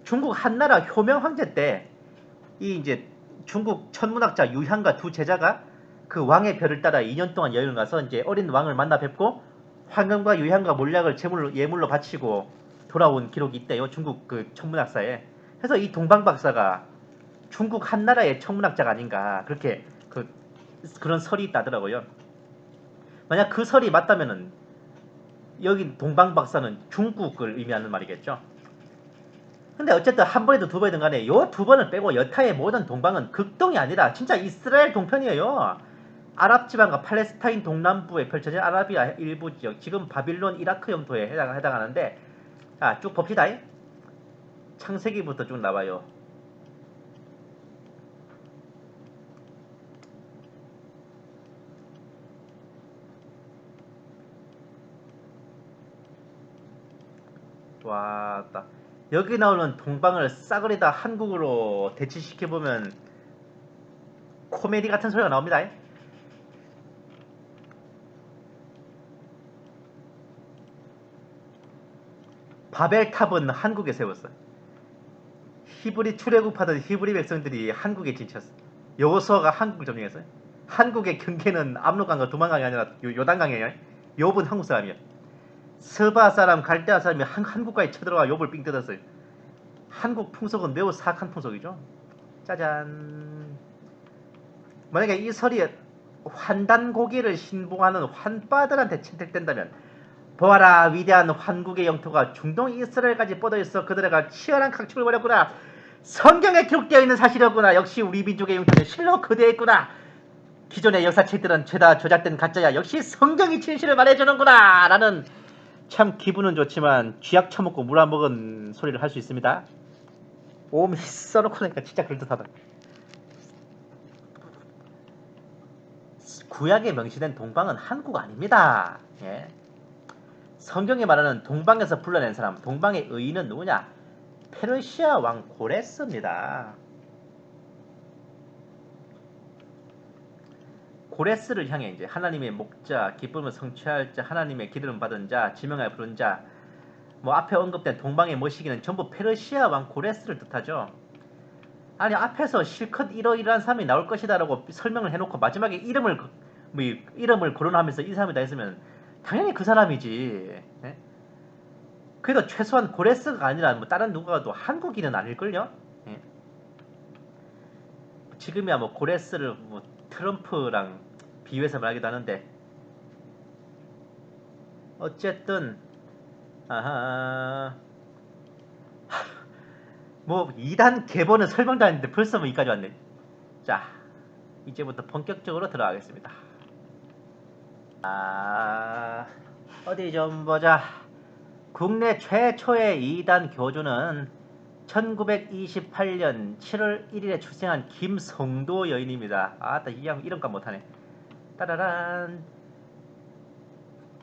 중국 한나라 효명 황제 때 이 이제 중국 천문학자 유향과 2 제자가 그 왕의 별을 따라 2년 동안 여행을 가서 이제 어린 왕을 만나 뵙고 황금과 유향과 몰약을 예물로 바치고 돌아온 기록이 있대요. 중국 그 천문학사에. 그래서 이 동방박사가 중국 한나라의 천문학자가 아닌가, 그렇게 그런 설이 있다더라고요. 만약 그 설이 맞다면은 여기 동방박사는 중국을 의미하는 말이겠죠. 근데 어쨌든 한 번이든 2번이든 간에 요 2번을 빼고 여타의 모든 동방은 극동이 아니라 진짜 이스라엘 동편이에요. 아랍 지방과 팔레스타인 동남부에 펼쳐진 아라비아 일부 지역, 지금 바빌론, 이라크 영토에 해당하는데, 자, 쭉 봅시다. 창세기부터 쭉 나와요. 와, 딱 여기 나오는 동방을 싸그리 다 한국으로 대치시켜보면 코미디 같은 소리가 나옵니다. 바벨탑은 한국에 세웠어. 히브리 출애굽하던 히브리 백성들이 한국에 진쳤어. 여호수아가 한국을 점령했어요. 한국의 경계는 압록강과 두만강이 아니라 요단강이에요. 욥은 한국 사람이야. 스바 사람, 갈대아 사람이 한국까지 쳐들어가 욥을 삥 뜯었어요. 한국 풍속은 매우 사악한 풍속이죠. 짜잔. 만약에 이 설이 환단고기를 신봉하는 환빠들한테 채택된다면, 보아라, 위대한 환국의 영토가 중동 이스라엘까지 뻗어있어 그들과 치열한 각축을 벌였구나. 성경에 기록되어 있는 사실이었구나. 역시 우리 민족의 영토는 실로 거대했구나. 기존의 역사책들은 죄다 조작된 가짜야. 역시 성경이 진실을 말해주는구나 라는, 참 기분은 좋지만 쥐약 처먹고 물 안 먹은 소리를 할 수 있습니다. 오미 써놓고 나니까 진짜 그럴듯하다. 구약에 명시된 동방은 한국 아닙니다. 예. 성경이 말하는 동방에서 불러낸 사람, 동방의 의인은 누구냐? 페르시아 왕 고레스입니다. 고레스를 향해 이제 하나님의 목자, 기쁨을 성취할 자, 하나님의 기름 받은 자, 지명하여 부른 자, 뭐 앞에 언급된 동방의 모시기는 전부 페르시아 왕 고레스를 뜻하죠. 아니 앞에서 실컷 이러이러한 사람이 나올 것이다라고 설명을 해놓고 마지막에 이름을 거론하면서 이 사람이 다 했으면 당연히 그 사람이지. 예? 그래도 최소한 고레스가 아니라 뭐 다른 누가도 한국인은 아닐걸요. 예? 지금이야 뭐 고레스를 뭐 트럼프랑 비유해서 말하기도 하는데 어쨌든 아하 뭐 2단 개본은 설명도 안 했는데 벌써 뭐 여기까지 왔네. 자 이제부터 본격적으로 들어가겠습니다. 어디 좀 보자. 국내 최초의 2단 교주는 1928년 7월 1일에 출생한 김성도 여인입니다. 아따 이 양 이름값 못하네. 따라란.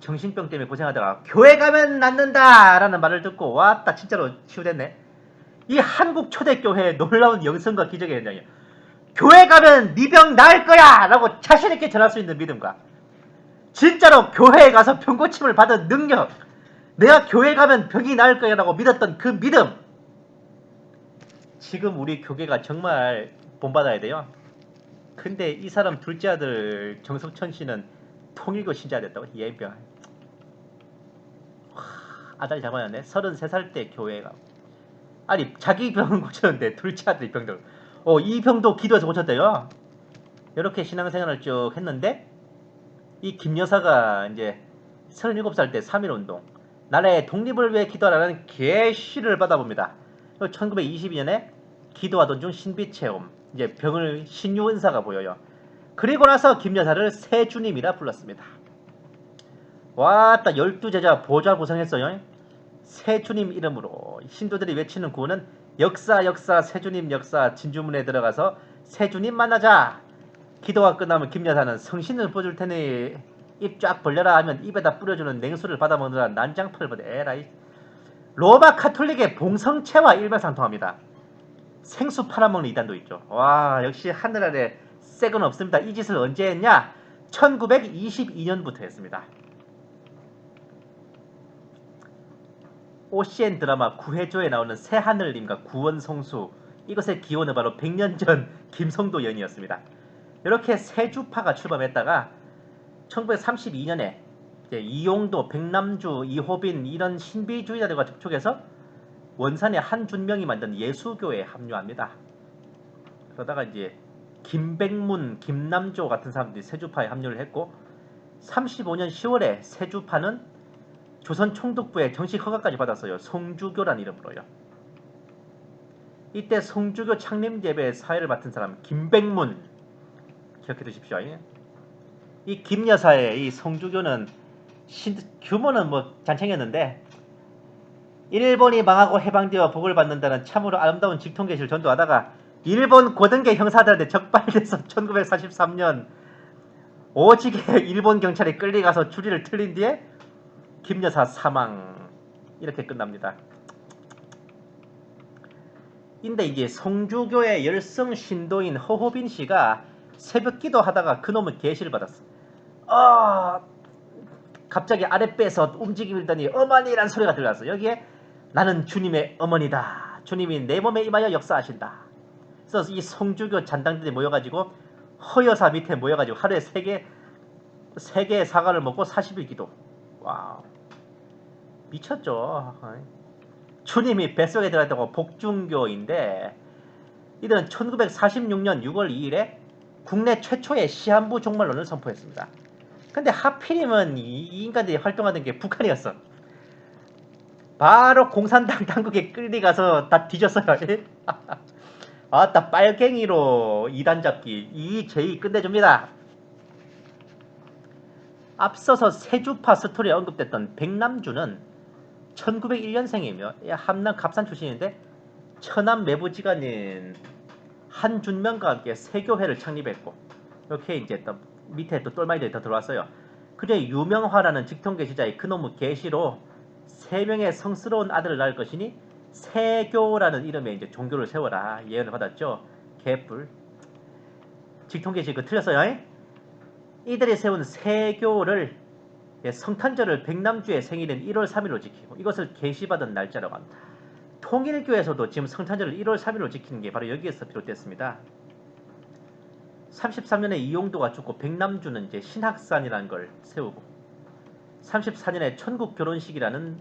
정신병 때문에 고생하다가 교회 가면 낫는다 라는 말을 듣고 왔다 진짜로 치유됐네. 이 한국 초대교회의 놀라운 영성과 기적의 현장이에요. 교회 가면 네 병 나을 거야 라고 자신있게 전할 수 있는 믿음과 진짜로 교회에 가서 병고침을 받은 능력, 내가 교회 가면 병이 나을 거야 라고 믿었던 그 믿음, 지금 우리 교계가 정말 본받아야 돼요. 근데 이 사람 둘째 아들 정석천 씨는 통일교 신자가 됐다고. 예병 아들 잡아놨네. 33살 때 교회가 아니 자기 병을 고쳤는데 둘째 아들이 병들 이 병도 기도해서 고쳤대요. 이렇게 신앙생활을 쭉 했는데 이 김여사가 이제 37살 때 3.1운동 나라의 독립을 위해 기도하라는 계시를 받아봅니다. 1922년에 기도하던 중 신비체험 이제 병을 신유은사가 보여요. 그리고 나서 김여사를 새주님이라 불렀습니다. 왔다 12제자 보좌 구성했어요. 새주님 이름으로 신도들이 외치는 구호는 역사 역사 새주님 역사. 진주문에 들어가서 새주님 만나자. 기도가 끝나면 김여사는 성신을 뿌려줄 테니 입 쫙 벌려라 하면 입에다 뿌려주는 냉수를 받아먹느라 난장판을 보대. 에라이. 로마 카톨릭의 봉성체와 일맥상통합니다. 생수 팔아먹는 이단도 있죠. 와 역시 하늘 아래 새건 없습니다. 이 짓을 언제 했냐? 1922년부터 했습니다. OCN 드라마 구해조에 나오는 새하늘님과 구원성수, 이것의 기원은 바로 100년 전 김성도 여인이었습니다. 이렇게 세주파가 출범했다가 1932년에 이용도, 백남주, 이호빈 이런 신비주의자들과 접촉해서 원산의 한준명이 만든 예수교에 합류합니다. 그러다가 이제 김백문, 김남조 같은 사람들이 세주파에 합류를 했고 35년 10월에 세주파는 조선 총독부의 정식 허가까지 받았어요. 성주교란 이름으로요. 이때 성주교 창립 예배의 사회를 맡은 사람 김백문 기억해 두십시오. 이 김여사의 이 성주교는 규모는 뭐 잔챙이었는데 일본이 망하고 해방되어 복을 받는다는 참으로 아름다운 직통계시를 전도하다가 일본 고등계 형사들한테 적발돼서 1943년 오직에 일본 경찰이 끌려가서 주리를 틀린 뒤에 김여사 사망. 이렇게 끝납니다. 근데 이제 성주교의 열성 신도인 허호빈 씨가 새벽 기도하다가 그놈은 계시를 받았어. 갑자기 아랫배에서 움직임을 더니 어머니란 소리가 들려왔어. 여기에 나는 주님의 어머니다. 주님이 내 몸에 임하여 역사하신다. 그래서 이 성주교 잔당들이 모여가지고 허여사 밑에 모여가지고 하루에 3개의 사과를 먹고 40일 기도. 와우. 미쳤죠. 주님이 뱃속에 들어갔다고. 복중교인데 이들은 1946년 6월 2일에 국내 최초의 시한부 종말론을 선포했습니다. 근데 하필이면 이 인간들이 활동하던 게 북한이었어. 바로 공산당 당국에 끌려가서 다 뒤졌어요. 아따 빨갱이로 이단 잡기 이 제의 끝내줍니다. 앞서서 세주파 스토리에 언급됐던 백남주는 1901년생이며 함남 갑산 출신인데 처남 매부지간인 한준명과 함께 세교회를 창립했고 이렇게 이제 또 밑에 또 똘마니들이 더 들어왔어요. 그래 유명화라는 직통계시자의 그놈의 계시로 3명의 성스러운 아들을 낳을 것이니 세교라는 이름의 이제 종교를 세워라 예언을 받았죠. 개뿔. 직통계시 그 틀렸어요. 이들이 세운 세교를 성탄절을 백남주의 생일인 1월 3일로 지키고 이것을 계시받은 날짜라고 합니다. 통일교에서도 지금 성탄절을 1월 3일로 지키는 게 바로 여기에서 비롯됐습니다. 33년에 이용도가 죽고 백남주는 이제 신학산이라는 걸 세우고 34년에 천국 결혼식이라는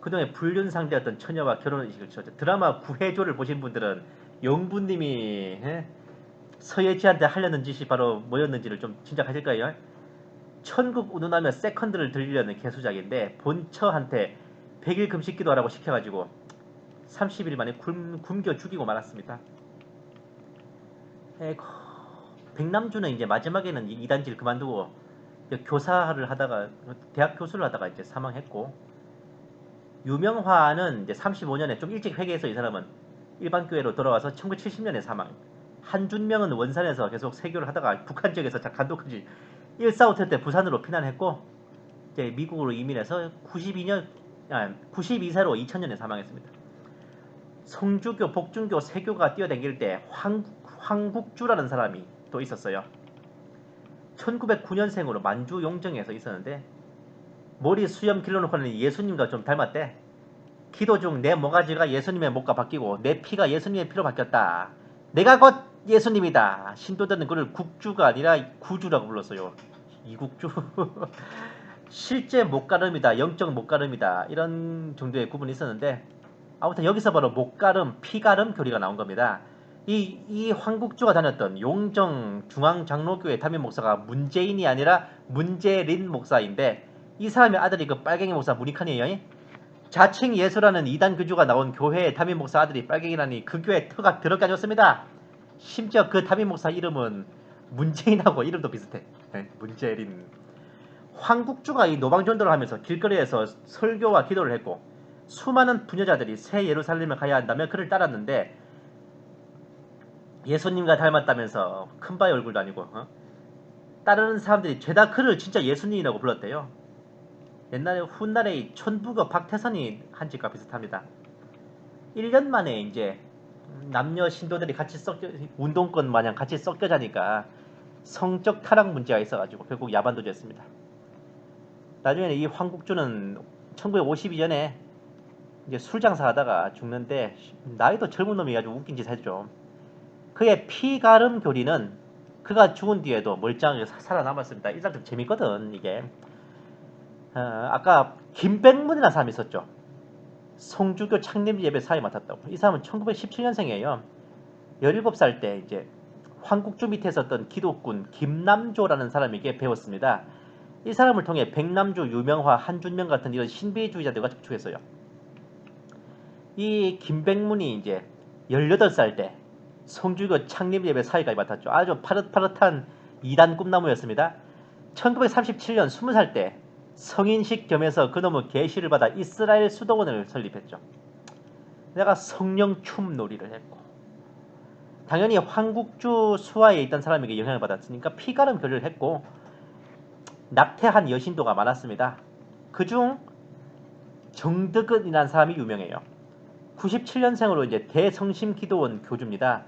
그동안 불륜상대였던 처녀와 결혼식을 치렀죠. 드라마 구해조를 보신 분들은 영부님이 서예지한테 하려는 짓이 바로 뭐였는지를 좀 짐작하실 거예요. 천국 운운하며 세컨드를 들리려는 개수작인데 본처한테 100일 금식 기도하라고 시켜가지고 30일 만에 굶겨 죽이고 말았습니다. 에고, 백남주는 이제 마지막에는 이단지를 그만두고 교사를 하다가 대학 교수를 하다가 이제 사망했고 유명화는 이제 35년에 좀 일찍 회개해서 이 사람은 일반 교회로 돌아와서 1970년에 사망. 한준명은 원산에서 계속 세교를 하다가 북한 지역에서 간독하지 1.4.5 때 부산으로 피난했고 이제 미국으로 이민해서 92세로 2000년에 사망했습니다. 성주교, 복중교, 세교가 뛰어다닐 때 황국주라는 사람이 또 있었어요. 1909년생으로 만주 용정에서 있었는데 머리 수염 길러놓고는 예수님과 좀 닮았대. 기도 중 내 모가지가 예수님의 목과 바뀌고 내 피가 예수님의 피로 바뀌었다. 내가 곧 예수님이다. 신도들은 그를 국주가 아니라 구주라고 불렀어요. 이국주. 실제 목가름이다. 영적 목가름이다. 이런 정도의 구분이 있었는데 아무튼 여기서 바로 목가름, 피가름 교리가 나온 겁니다. 이 황국주가 다녔던 용정 중앙장로교회 담임 목사가 문재인이 아니라 문재린 목사인데 이 사람의 아들이 그 빨갱이 목사 문익환이에요. 자칭 예수라는 이단 교주가 나온 교회의 담임 목사 아들이 빨갱이라니 그 교회 터가 더럽게 안 좋습니다. 심지어 그 담임 목사 이름은 문재인하고 이름도 비슷해. 문재린. 황국주가 이 노방전도를 하면서 길거리에서 설교와 기도를 했고 수많은 부녀자들이 새 예루살렘에 가야 한다며 그를 따랐는데 예수님과 닮았다면서 큰바위 얼굴도 아니고 따르는 사람들이 죄다 그를 진짜 예수님이라고 불렀대요. 옛날에 훗날에 천부교 박태선이 한 짓과 비슷합니다. 1년 만에 이제 남녀 신도들이 같이 운동권 마냥 같이 섞여 자니까 성적 타락 문제가 있어가지고 결국 야반도주했습니다. 나중에는 이 황국주는 1952년에 이제 술 장사하다가 죽는데 나이도 젊은 놈이 아주 웃긴 짓 했죠. 그의 피가름 교리는 그가 죽은 뒤에도 멀쩡하게 살아남았습니다. 이 사람 좀 재밌거든 이게. 아까 김백문이라는 사람이 있었죠. 성주교 창립 예배 사회 맡았다고. 이 사람은 1917년생이에요. 17살 때 이제 황국주 밑에 있었던 기독군 김남조라는 사람에게 배웠습니다. 이 사람을 통해 백남주, 유명화, 한준명 같은 이런 신비주의자들과 접촉했어요. 이 김백문이 이제 18살 때 성주교 창립 예배 사회까지 맡았죠. 아주 파릇파릇한 2단 꿈나무였습니다. 1937년 20살 때 성인식 겸해서 그놈의 계시를 받아 이스라엘 수도원을 설립했죠. 내가 성령 춤 놀이를 했고 당연히 황국주 수하에 있던 사람에게 영향을 받았으니까 피가름 교리를 했고 낙태한 여신도가 많았습니다. 그중 정득은이라는 사람이 유명해요. 97년생으로 이제 대성심기도원 교주입니다.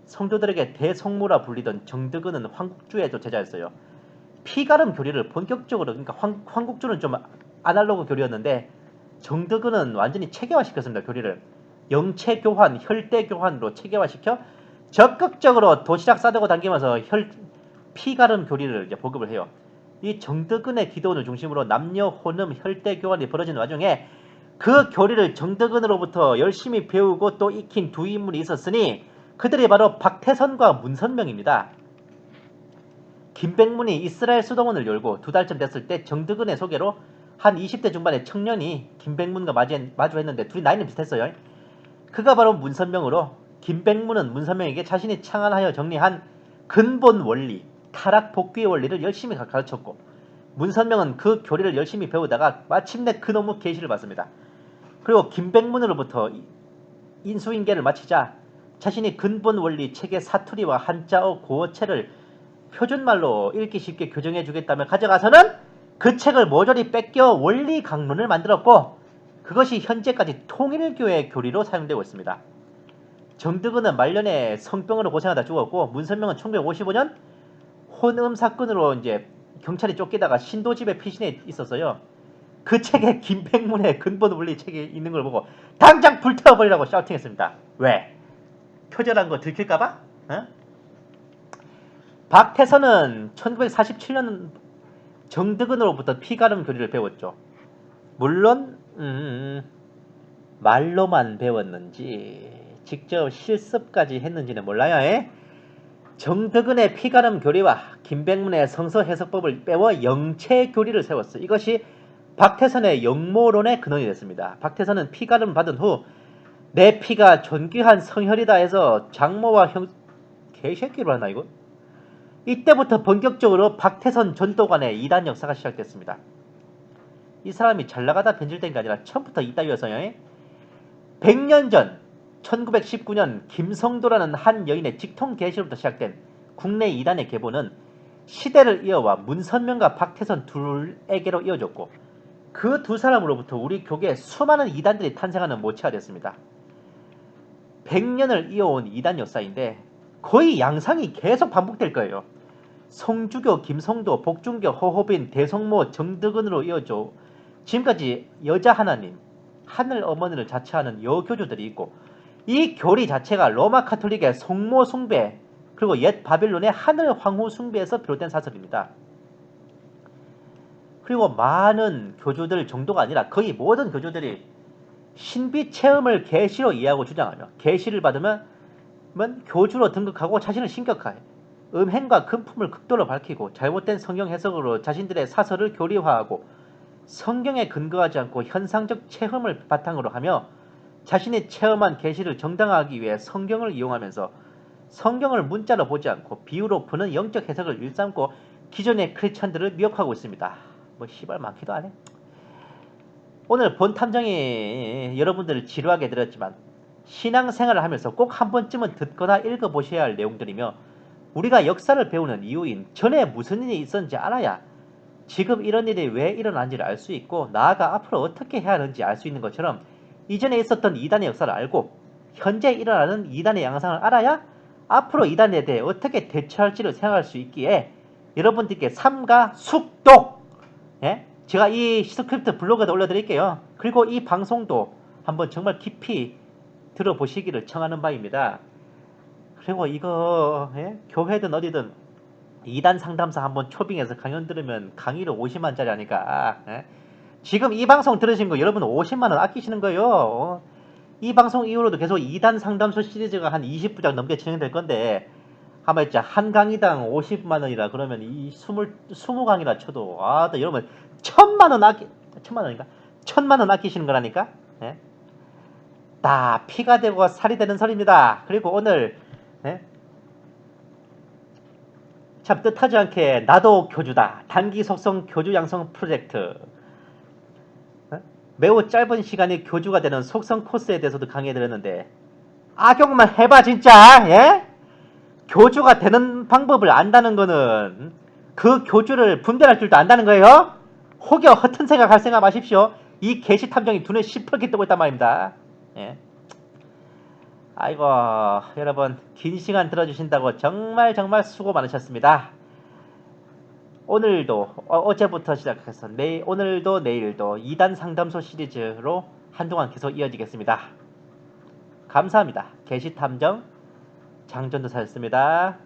성도들에게 대성모라 불리던 정득은은 황국주의 제자였어요. 피가름 교리를 본격적으로 그러니까 황국주는 좀 아날로그 교리였는데 정득은은 완전히 체계화시켰습니다. 교리를 영체교환, 혈대교환으로 체계화시켜 적극적으로 도시락 싸들고 당기면서 피가름 교리를 이제 보급을 해요. 이 정득은의 기도원을 중심으로 남녀 혼음 혈대교환이 벌어지는 와중에 그 교리를 정득은으로부터 열심히 배우고 또 익힌 두 인물이 있었으니 그들이 바로 박태선과 문선명입니다. 김백문이 이스라엘 수도원을 열고 2달쯤 됐을 때 정득은의 소개로 한 20대 중반의 청년이 김백문과 마주했는데 둘이 나이는 비슷했어요. 그가 바로 문선명으로 김백문은 문선명에게 자신이 창안하여 정리한 근본 원리, 타락 복귀의 원리를 열심히 가르쳤고 문선명은 그 교리를 열심히 배우다가 마침내 그놈의 계시를 받습니다. 그리고 김백문으로부터 인수인계를 마치자 자신이 근본 원리 책의 사투리와 한자어 고어체를 표준말로 읽기 쉽게 교정해 주겠다며 가져가서는 그 책을 모조리 뺏겨 원리 강론을 만들었고 그것이 현재까지 통일교의 교리로 사용되고 있습니다. 정득은은 말년에 성병으로 고생하다 죽었고 문선명은 1955년 혼음 사건으로 이제 경찰이 쫓기다가 신도집에 피신해 있었어요. 그 책에 김백문의 근본 원리 책이 있는 걸 보고 당장 불태워버리라고 샤우팅했습니다. 왜? 표절한 거 들킬까봐? 어? 박태선은 1947년 정득은으로부터 피가름 교리를 배웠죠. 물론 말로만 배웠는지 직접 실습까지 했는지는 몰라요. 정득은의 피가름 교리와 김백문의 성서 해석법을 빼워 영체 교리를 세웠어. 이것이 박태선의 영모론의 근원이 됐습니다. 박태선은 피가름 받은 후 내 피가 존귀한 성혈이다 해서 장모와 형 개새끼로 하나 이거? 이때부터 본격적으로 박태선 전도관의 이단 역사가 시작됐습니다. 이 사람이 잘나가다 변질된 게 아니라 처음부터 이따위였어요. 100년 전 1919년 김성도라는 한 여인의 직통 계시로부터 시작된 국내 이단의 계보는 시대를 이어와 문선명과 박태선 둘에게로 이어졌고 그 두 사람으로부터 우리 교계에 수많은 이단들이 탄생하는 모체가 됐습니다. 100년을 이어온 이단 역사인데 거의 양상이 계속 반복될 거예요. 성주교, 김성도, 복중교, 허호빈, 대성모, 정득은으로 이어져 지금까지 여자 하나님, 하늘 어머니를 자처하는 여교주들이 있고 이 교리 자체가 로마 카톨릭의 성모 숭배 그리고 옛 바빌론의 하늘 황후 숭배에서 비롯된 사설입니다. 그리고 많은 교주들 정도가 아니라 거의 모든 교주들이 신비 체험을 계시로 이해하고 주장하며 계시를 받으면 교주로 등극하고 자신을 신격화해 음행과 금품을 극도로 밝히고 잘못된 성경 해석으로 자신들의 사설을 교리화하고 성경에 근거하지 않고 현상적 체험을 바탕으로 하며 자신이 체험한 계시를 정당화하기 위해 성경을 이용하면서 성경을 문자로 보지 않고 비유로 푸는 영적 해석을 일삼고 기존의 크리스천들을 미혹하고 있습니다. 뭐 씨발 많기도 하네. 오늘 본 탐정이 여러분들을 지루하게 들었지만 신앙생활을 하면서 꼭 한 번쯤은 듣거나 읽어보셔야 할 내용들이며 우리가 역사를 배우는 이유인 전에 무슨 일이 있었는지 알아야 지금 이런 일이 왜 일어난지를 알 수 있고 나아가 앞으로 어떻게 해야 하는지 알 수 있는 것처럼 이전에 있었던 이단의 역사를 알고 현재 일어나는 이단의 양상을 알아야 앞으로 이단에 대해 어떻게 대처할지를 생각할 수 있기에 여러분들께 삼가 숙독 제가 이 스크립트 블로그에다 올려드릴게요. 그리고 이 방송도 한번 정말 깊이 들어보시기를 청하는 바입니다. 그리고 이거 교회든 어디든 2단 상담사 한번 초빙해서 강연 들으면 강의로 50만짜리 하니까 지금 이 방송 들으신 거 여러분 50만원 아끼시는 거예요. 이 방송 이후로도 계속 2단 상담소 시리즈가 한 20부작 넘게 진행될 건데 아마 있자 한 강의당 50만원이라 그러면 이 20강이라 쳐도 여러분 1000만원 아끼시는 거라니까. 다 피가 되고 살이 되는 소리입니다. 그리고 오늘 참 뜻하지 않게 나도 교주다 단기 속성 교주 양성 프로젝트 매우 짧은 시간에 교주가 되는 속성 코스에 대해서도 강의해드렸는데 악용만 해봐 진짜. 교주가 되는 방법을 안다는 거는 그 교주를 분별할 줄도 안다는 거예요. 혹여 허튼 생각할 생각 마십시오. 이 계시 탐정이 눈에 시퍼렇게 뜨고 있단 말입니다. 아이고 여러분 긴 시간 들어주신다고 정말 수고 많으셨습니다. 오늘도 어제부터 시작해서 오늘도 내일도 2단 상담소 시리즈로 한동안 계속 이어지겠습니다. 감사합니다. 계시 탐정 장전도사였습니다.